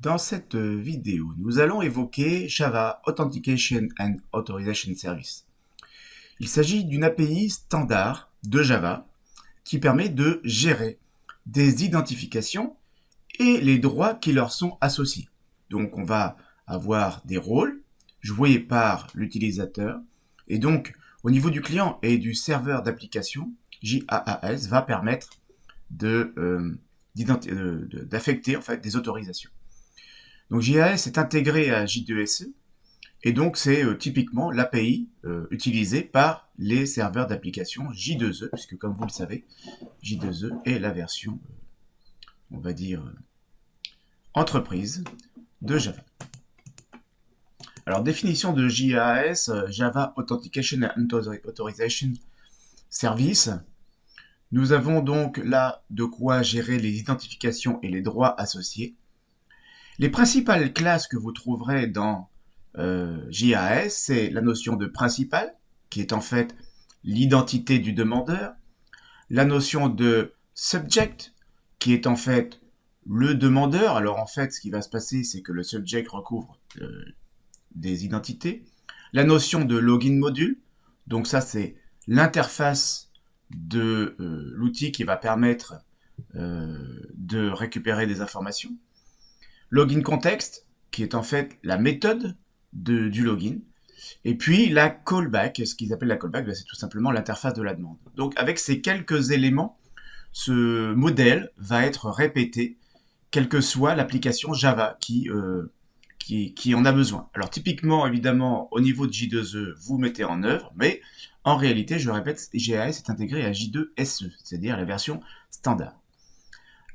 Dans cette vidéo, nous allons évoquer Java Authentication and Authorization Service. Il s'agit d'une API standard de Java qui permet de gérer des identifications et les droits qui leur sont associés. Donc on va avoir des rôles joués par l'utilisateur et donc au niveau du client et du serveur d'application, JAAS va permettre d'affecter en fait des autorisations. Donc JAS est intégré à J2SE et donc c'est typiquement l'API utilisée par les serveurs d'application J2E, puisque comme vous le savez, J2E est la version, on va dire, entreprise de Java. Alors définition de JAS, Java Authentication and Authorization Service. Nous avons donc là de quoi gérer les identifications et les droits associés. Les principales classes que vous trouverez dans JAS, c'est la notion de principal, qui est en fait l'identité du demandeur, la notion de subject, qui est en fait le demandeur. Alors en fait, ce qui va se passer, c'est que le subject recouvre des identités. La notion de login module, donc ça c'est l'interface de l'outil qui va permettre de récupérer des informations. Login context, qui est en fait la méthode du login. Et puis la callback, ce qu'ils appellent la callback, c'est tout simplement l'interface de la demande. Donc avec ces quelques éléments, ce modèle va être répété, quelle que soit l'application Java qui en a besoin. Alors typiquement, évidemment, au niveau de J2E, vous mettez en œuvre, mais en réalité, je le répète, JAS est intégré à J2SE, c'est-à-dire la version standard.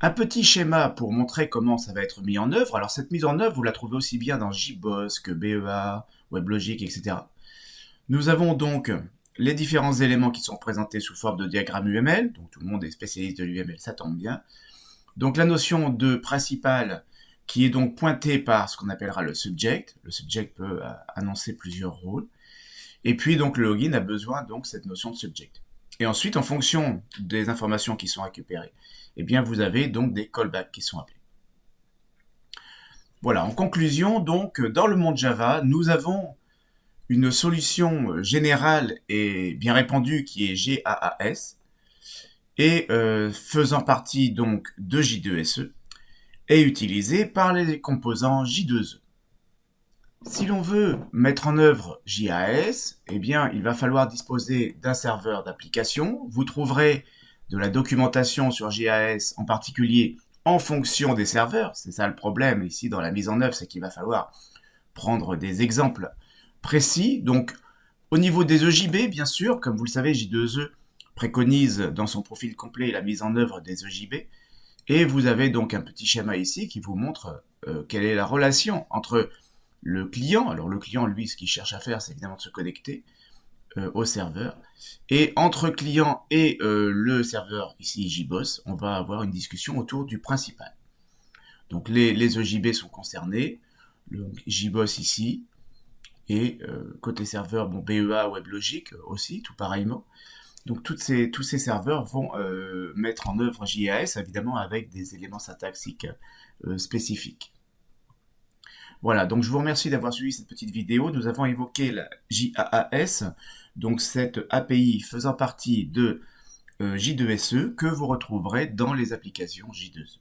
Un petit schéma pour montrer comment ça va être mis en œuvre. Alors cette mise en œuvre, vous la trouvez aussi bien dans JBoss que BEA, WebLogic, etc. Nous avons donc les différents éléments qui sont présentés sous forme de diagramme UML. Donc tout le monde est spécialiste de l'UML, ça tombe bien. Donc la notion de principal qui est donc pointée par ce qu'on appellera le subject. Le subject peut annoncer plusieurs rôles. Et puis donc le login a besoin donc de cette notion de subject. Et ensuite, en fonction des informations qui sont récupérées, eh bien, vous avez donc des callbacks qui sont appelés. Voilà, en conclusion, donc, dans le monde Java, nous avons une solution générale et bien répandue qui est JAAS, et faisant partie donc de J2SE, et utilisée par les composants J2E. Si l'on veut mettre en œuvre JAS, eh bien, il va falloir disposer d'un serveur d'application. Vous trouverez de la documentation sur JAS, en particulier en fonction des serveurs. C'est ça le problème ici dans la mise en œuvre, c'est qu'il va falloir prendre des exemples précis. Donc, au niveau des EJB, bien sûr, comme vous le savez, J2E préconise dans son profil complet la mise en œuvre des EJB. Et vous avez donc un petit schéma ici qui vous montre quelle est la relation entre le client. Alors le client, lui, ce qu'il cherche à faire, c'est évidemment de se connecter au serveur. Et entre client et le serveur, ici JBoss, on va avoir une discussion autour du principal. Donc les EJB sont concernés, le JBoss ici, et côté serveur, bon, BEA, WebLogic aussi, tout pareillement. Donc tous ces serveurs vont mettre en œuvre JAS, évidemment avec des éléments syntaxiques spécifiques. Voilà, donc je vous remercie d'avoir suivi cette petite vidéo. Nous avons évoqué la JAAS, donc cette API faisant partie de J2SE que vous retrouverez dans les applications J2E.